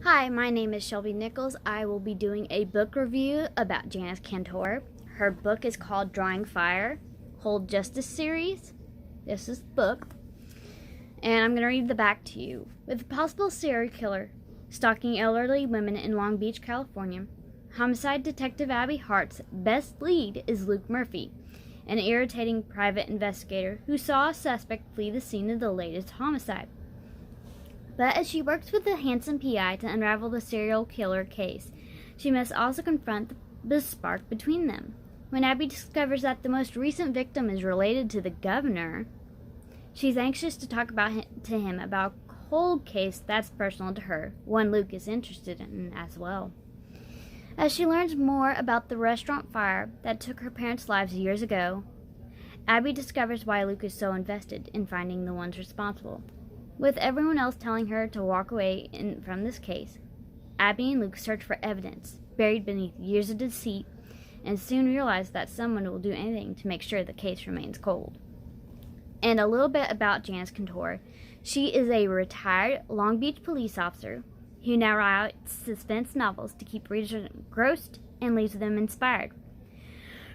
Hi, my name is Shelby Nichols. I will be doing a book review about Janice Cantor. Her book is called Drawing Fire, Hold Justice Series. This is the book. And I'm going to read the back to you. With a possible serial killer stalking elderly women in Long Beach, California, homicide detective Abby Hart's best lead is Luke Murphy, an irritating private investigator who saw a suspect flee the scene of the latest homicide. But as she works with the handsome PI to unravel the serial killer case, she must also confront the spark between them. When Abby discovers that the most recent victim is related to the governor, she's anxious to talk to him about a cold case that's personal to her, one Luke is interested in as well. As she learns more about the restaurant fire that took her parents' lives years ago, Abby discovers why Luke is so invested in finding the ones responsible. With everyone else telling her to walk away from this case, Abby and Luke search for evidence buried beneath years of deceit and soon realize that someone will do anything to make sure the case remains cold. And a little bit about Janice Cantor. She is a retired Long Beach police officer who now writes suspense novels to keep readers engrossed and leaves them inspired.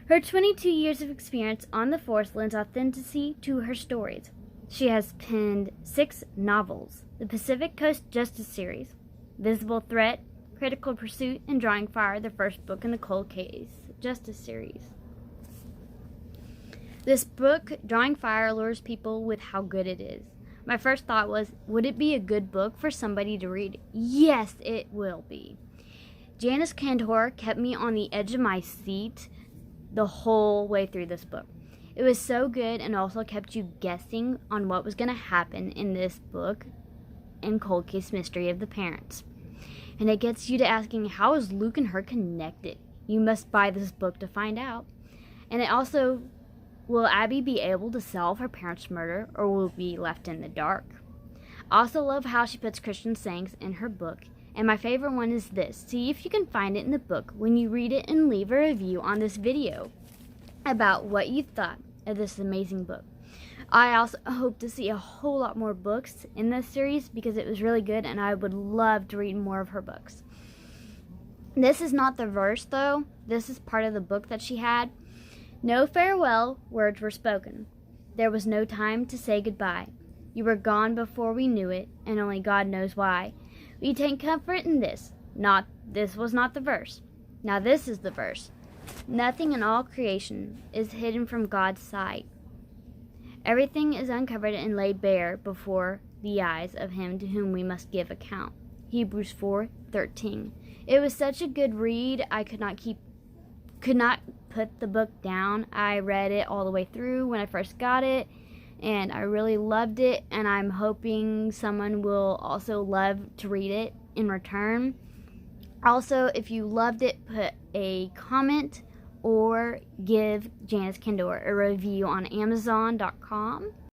Her 22 years of experience on the force lends authenticity to her stories. She has penned 6 novels: the Pacific Coast Justice Series, Visible Threat, Critical Pursuit, and Drawing Fire, the first book in the Cold Case Justice Series. This book, Drawing Fire, lures people with how good it is. My first thought was, would it be a good book for somebody to read? Yes, it will be. Janice Cantor kept me on the edge of my seat the whole way through this book. It was so good and also kept you guessing on what was going to happen in this book and cold case mystery of the parents. And it gets you to asking, how is Luke and her connected? You must buy this book to find out. And it also, will Abby be able to solve her parents' murder or will it be left in the dark? I also love how she puts Christian sayings in her book. And my favorite one is this. See if you can find it in the book when you read it and leave a review on this video about what you thought of this amazing book. I also hope to see a whole lot more books in this series because it was really good and I would love to read more of her books. This is not the verse though. This is part of the book that she had. No farewell words were spoken. There was no time to say goodbye. You were gone before we knew it, and only God knows why. We take comfort in this. This was not the verse. Now this is the verse. Nothing in all creation is hidden from God's sight. Everything is uncovered and laid bare before the eyes of him to whom we must give account. Hebrews 4:13. It was such a good read. I could not put the book down. I read it all the way through when I first got it, and I really loved it, and I'm hoping someone will also love to read it in return. Also, if you loved it, put a comment or give Janice Cantor a review on Amazon.com.